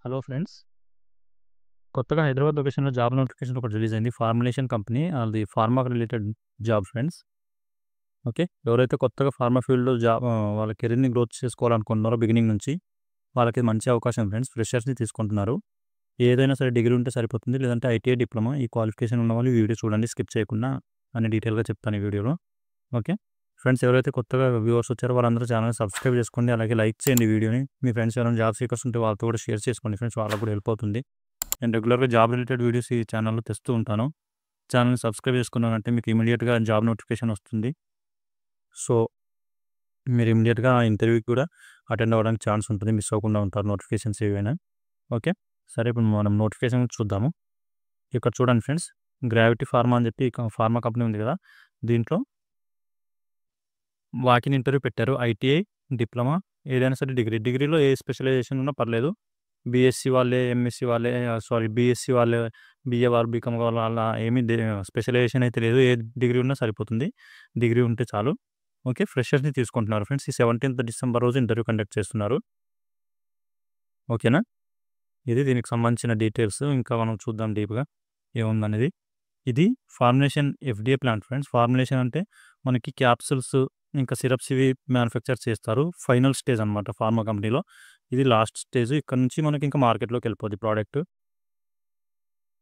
Hello friends. కొత్తగా హైదరాబాద్ లొకేషన్‌లో job notification ఒకటి రిలీజ్ అయింది. ఫార్ములేషన్ కంపెనీ అది pharma related job friends. Okay. ఎవరైతే కొత్తగా ఫార్మా ఫీల్డ్‌లో వాళ్ళ కెరీర్‌ని గ్రోత్ చేసుకోవాలనుకుంటున్నారో బిగినింగ్ నుంచి వాళ్ళకి మంచి అవకాశం ఫ్రెండ్స్. ఫ్రెషర్స్‌ని తీసుకుంటున్నారు. ఏదైనా సరే డిగ్రీ ఉంటే సరిపోతుంది. లేదంటే ఐటీఐ డిప్లొమా ఈ క్వాలిఫికేషన్ ఉన్నవాళ్ళు ఈ వీడియో చూడండి స్కిప్ చేయకుండా అన్ని డీటెయిల్‌గా చెప్తాను ఈ వీడియోలో. ఓకే. ఫ్రెండ్స్ ఎవరైతే కొత్తగా వ్యూవర్స్ వచ్చారో వాళ్ళందరూ ఛానెల్‌ని సబ్స్క్రైబ్ చేసుకోండి. అలాగే లైక్ చేయండి వీడియోని. మీ ఫ్రెండ్స్ ఎవరైనా జాబ్ సీకర్స్ ఉంటే వాళ్ళతో కూడా షేర్ చేసుకోండి ఫ్రెండ్స్. వాళ్ళకి కూడా హెల్ప్ అవుతుంది. నేను రెగ్యులర్‌గా జాబ్ రిలేటెడ్ వీడియోస్ ఈ ఛానల్‌లో తెస్తూ ఉంటాను. ఛానల్‌ని సబ్స్క్రైబ్ చేసుకున్నారంటే మీకు ఇమ్మీడియేట్‌గా జాబ్ నోటిఫికేషన్ వస్తుంది. సో, మీరు ఇమ్మీడియేట్‌గా ఆ ఇంటర్వ్యూకి కూడా అటెండ్ అవ్వడానికి ఛాన్స్ ఉంటుంది. మిస్ అవ్వకుండా ఉంటారు నోటిఫికేషన్స్ ఏవైనా. ఓకే. సరే ఇప్పుడు మనం నోటిఫికేషన్ చూద్దాము. ఇక్కడ చూడండి ఫ్రెండ్స్. గ్రావిటీ ఫార్మా అని చెప్పి ఫార్మా కంపెనీ ఉంది కదా! దీంట్లో వాకిన్ ఇంటర్వ్యూ పెట్టారు. ఐటీఐ, డిప్లొమా ఏదైనా సరే డిగ్రీలో ఏ స్పెషలైజేషన్ ఉన్నా పర్లేదు. బీఎస్సీ వాళ్ళే, ఎంఎస్సీ వాళ్ళే బీఎస్సీ వాళ్ళే, బీఏ వాళ్ళు, బీకామ్ వాళ్ళు అలా ఏమీ స్పెషలైజేషన్ అయితే లేదు. ఏ డిగ్రీ ఉన్నా సరిపోతుంది. డిగ్రీ ఉంటే చాలు. ఓకే. ఫ్రెషర్స్‌ని తీసుకుంటున్నారు ఫ్రెండ్స్. ఈ 17థ్ డిసెంబర్ రోజు ఇంటర్వ్యూ కండక్ట్ చేస్తున్నారు. ఓకేనా? ఇది దీనికి సంబంధించిన డీటెయిల్స్. ఇంకా మనం చూద్దాం డీప్‌గా ఏముందనేది. ఇది formulation FDA plant friends. Formulation అంటే మనకి క్యాప్సూల్స్ ఇంకా సిరప్స్ ఇవి మ్యానుఫ్యాక్చర్ చేస్తారు. ఫైనల్ స్టేజ్ అనమాట ఫార్మా కంపెనీలో. ఇది లాస్ట్ స్టేజ్. ఇక్కడ నుంచి మనకి ఇంకా మార్కెట్‌లోకి వెళ్ళిపోద్ది ప్రోడక్ట్.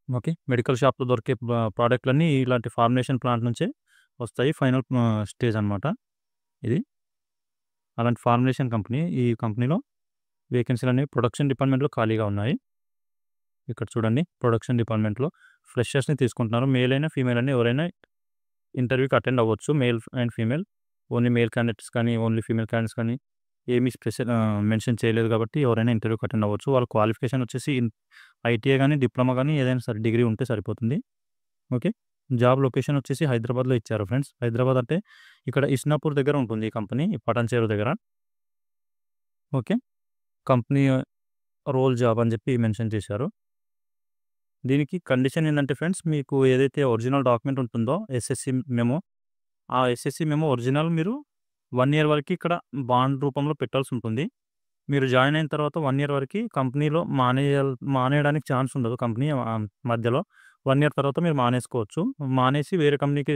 ఓకే. మెడికల్ షాప్‌లో దొరికే ప్రోడక్ట్‌లన్నీ ఇలాంటి ఫార్ములేషన్ ప్లాంట్ నుంచే వస్తాయి. ఫైనల్ స్టేజ్ అనమాట ఇది. అలాంటి ఫార్ములేషన్ కంపెనీ. ఈ కంపెనీలో వేకెన్సీలనేవి ప్రొడక్షన్ డిపార్ట్మెంట్‌లో ఖాళీగా ఉన్నాయి. ఇక్కడ చూడండి ప్రొడక్షన్ డిపార్ట్మెంట్‌లో ఫ్రెషర్స్‌ని తీసుకుంటున్నారు. మేల్ అయినా, ఫీమేల్ అయినా ఎవరైనా ఇంటర్వ్యూకి అటెండ్ అవ్వచ్చు. Male and female. Only male candidates కానీ, ఓన్లీ ఫీమేల్ క్యాండిడేట్స్ కానీ ఏమీ మెన్షన్ చేయలేదు కాబట్టి ఎవరైనా ఇంటర్వ్యూకి అటెండ్ అవ్వచ్చు. వాళ్ళ క్వాలిఫికేషన్ వచ్చేసి ఐటీఐ గానీ, డిప్లొమా గానీ ఏదైనా సరే డిగ్రీ ఉంటే సరిపోతుంది. ఓకే. జాబ్ లొకేషన్ వచ్చేసి హైదరాబాద్‌లో ఇచ్చారు ఫ్రెండ్స్. హైదరాబాద్ అంటే ఇక్కడ ఇస్నాపూర్ దగ్గర ఉంటుంది ఈ కంపెనీ. ఈ పటాన్‌చెరు దగ్గర. ఓకే. కంపెనీ రోల్ జాబ్ అని చెప్పి మెన్షన్ చేశారు. దీనికి కండిషన్ ఏందంటే ఫ్రెండ్స్ మీకు ఏదైతే ఒరిజినల్ డాక్యుమెంట్ ఉంటుందో ఎస్ఎస్‌సి మెమో, ఆ ఎస్ఎస్‌సి మెమో ఒరిజినల్ మీరు 1 ఇయర్ వరకి ఇక్కడ బాండ్ రూపంలో పెట్టాల్సుంటుంది. మీరు జాయిన్ అయిన తర్వాత 1 ఇయర్ వరకి కంపెనీలో మానేయడానికి ఛాన్స్ ఉండదు కంపెనీ మధ్యలో. 1 ఇయర్ తర్వాత మీరు మానేసుకోవచ్చు. మానేసి వేరే కంపెనీకి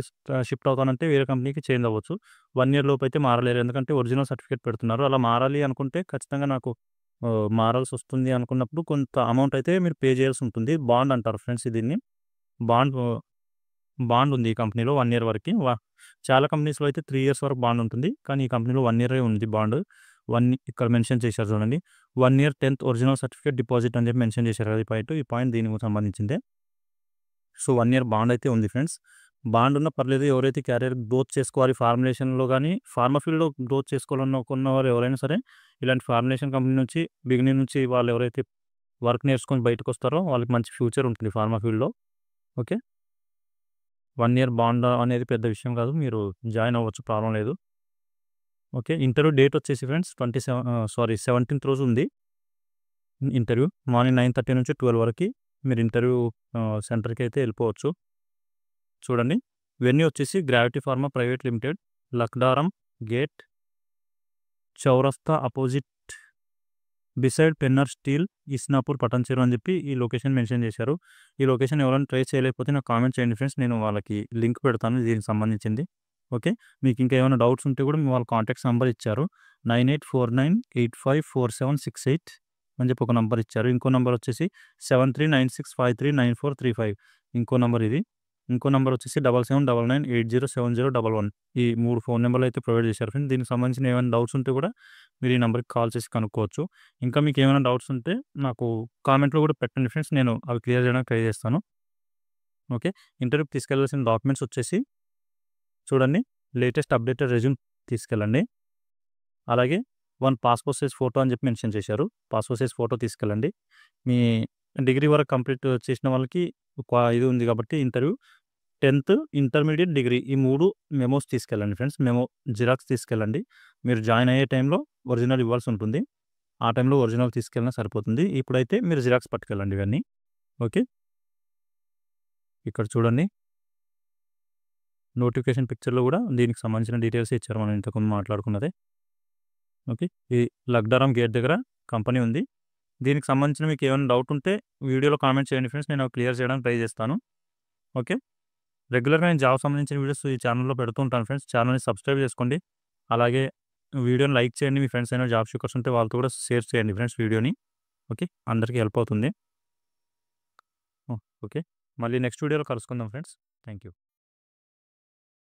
షిఫ్ట్ అవుతానంటే వేరే కంపెనీకి చేంజ్ అవ్వచ్చు. 1 ఇయర్ లోపయితే మారలేరు. ఎందుకంటే ఒరిజినల్ సర్టిఫికేట్ పెడుతున్నారు. అలా మారాలి అనుకుంటే ఖచ్చితంగా నాకు మారాల్సొస్తుంది అనుకున్నప్పుడు కొంత అమౌంట్ అయితే మీరు పే చేయాల్సుంటుంది. బాండ్ అంటారు ఫ్రెండ్స్ దీన్ని. బాండ్ బాండ్ ఉంది ఈ కంపెనీలో 1 ఇయర్ వరకి. చాలా కంపెనీస్‌లో అయితే 3 ఇయర్స్ వరకు బాండ్ ఉంటుంది. కానీ ఈ కంపెనీలో 1 ఇయరే ఉంది బాండ్. ఇక్కడ మెన్షన్ చేశారు చూడండి. 1 ఇయర్ 10థ్ ఒరిజినల్ సర్టిఫికేట్ డిపాజిట్ అని చెప్పి మెన్షన్ చేశారు కదా! ఈ పాయింట్ దీనికి సంబంధించిందే. సో, 1 ఇయర్ బాండ్ అయితే ఉంది ఫ్రెండ్స్. బాండ్ ఉన్నా పర్లేదు. ఎవరైతే క్యారియర్ గ్రోత్ చేసుకోవాలి ఫార్ములేషన్‌లో గానీ, ఫార్మా ఫీల్డ్‌లో గ్రోత్ చేసుకోవాలనుకున్నవారు ఎవరైనా సరే, ఇలాంటి ఫార్ములేషన్ కంపెనీ నుంచి బిగినింగ్ నుంచి వాళ్ళు ఎవరైతే వర్క్ నేర్చుకొని బయటకొస్తారో వాళ్ళకి మంచి ఫ్యూచర్ ఉంటుంది ఫార్మా ఫీల్డ్‌లో. ఓకే. 1 ఇయర్ బాండ్ అనేది పెద్ద విషయం కాదు. మీరు జాయిన్ అవ్వచ్చు ప్రాబ్లమ్ లేదు. ఓకే. ఇంటర్వ్యూ డేట్ వచ్చేసి ఫ్రెండ్స్ 17థ్ రోజు ఉంది. ఇంటర్వ్యూ మార్నింగ్ 9:30 నుంచి 12 వరకి మీరు ఇంటర్వ్యూ సెంటర్‌కి అయితే వెళ్ళిపోవచ్చు. చూడండి. వెన్యూ వచ్చేసి Gravity Pharma private limited, Lakdaram gate, చౌరస్తా opposite beside Pennar steel, Isnapur, Patancheru అని చెప్పి ఈ లొకేషన్ మెన్షన్ చేశారు. ఈ లొకేషన్ ఎవరైనా ట్రై చేయలేకపోతే నాకు కామెంట్ చేయండి ఫ్రెండ్స్. నేను వాళ్ళకి లింక్ పెడతాను దీనికి సంబంధించింది. ఓకే. మీకు ఇంకా ఏమైనా డౌట్స్ ఉంటే కూడా వాళ్ళ కాంటాక్ట్స్ నంబర్ ఇచ్చారు. 9849854768 అని చెప్పి ఒక నంబర్ ఇచ్చారు. ఇంకో నంబర్ వచ్చేసి 7396539435 ఇంకో నంబర్ ఇది. ఇంకో నంబర్ వచ్చేసి 7799807011 ఈ 3 ఫోన్ నంబర్‌లు అయితే ప్రొవైడ్ చేశారు ఫ్రెండ్స్. దీనికి సంబంధించిన ఏమైనా డౌట్స్ ఉంటే కూడా మీరు ఈ నంబర్‌కి కాల్ చేసి కనుక్కోవచ్చు. ఇంకా మీకు ఏమైనా డౌట్స్ ఉంటే నాకు కామెంట్‌లో కూడా పెట్టండి ఫ్రెండ్స్. నేను అవి క్లియర్ చేయడానికి ట్రై చేస్తాను. ఓకే. ఇంటర్వ్యూకి తీసుకెళ్లాల్సిన డాక్యుమెంట్స్ వచ్చేసి చూడండి. లేటెస్ట్ అప్డేటెడ్ రెజ్యూమ్ తీసుకెళ్ళండి. అలాగే 1 పాస్‌పోర్ట్ సైజ్ ఫోటో అని చెప్పి మెన్షన్ చేశారు. పాస్‌పోర్ట్ సైజ్ ఫోటో తీసుకెళ్ళండి. మీ డిగ్రీ వరకు కంప్లీట్ చేసిన వాళ్ళకి ఇది ఉంది కాబట్టి ఇంటర్వ్యూ 10థ్, ఇంటర్మీడియేట్, డిగ్రీ ఈ 3 మెమోస్ తీసుకెళ్ళండి ఫ్రెండ్స్. మెమో జిరాక్స్ తీసుకెళ్ళండి. మీరు జాయిన్ అయ్యే టైంలో ఒరిజినల్ ఇవ్వాల్సి ఉంటుంది. ఆ టైంలో ఒరిజినల్ తీసుకెళ్ళినా సరిపోతుంది. ఇప్పుడైతే మీరు జిరాక్స్ పట్టుకెళ్ళండి ఇవన్నీ. ఓకే. ఇక్కడ చూడండి. నోటిఫికేషన్ పిక్చర్‌లో కూడా దీనికి సంబంధించిన డీటెయిల్సే ఇచ్చారు మనం ఇంతకుముందు మాట్లాడుకున్నదే. ఓకే. ఈ లక్డారం గేట్ దగ్గర కంపెనీ ఉంది. దీనికి సంబంధించిన మీకు ఏమైనా డౌట్ ఉంటే వీడియోలో కామెంట్ చేయండి ఫ్రెండ్స్, నేను క్లియర్ చేయడానికి ట్రై చేస్తాను. ఓకే. రెగ్యులర్గా నేను జాబ్ సంబంధించిన వీడియోస్ ఈ ఛానల్లో పెడుతూ ఉంటాను ఫ్రెండ్స్. ఛానల్ని సబ్స్క్రైబ్ చేసుకోండి. అలాగే వీడియోని లైక్ చేయండి. మీ ఫ్రెండ్స్ అయినా జాబ్ సీకర్స్ ఉంటే వాళ్ళతో కూడా షేర్ చేయండి ఫ్రెండ్స్ వీడియోని. ఓకే. అందరికీ హెల్ప్ అవుతుంది. ఓకే. మళ్ళీ నెక్స్ట్ వీడియోలో కలుసుకుందాం ఫ్రెండ్స్. Thank you.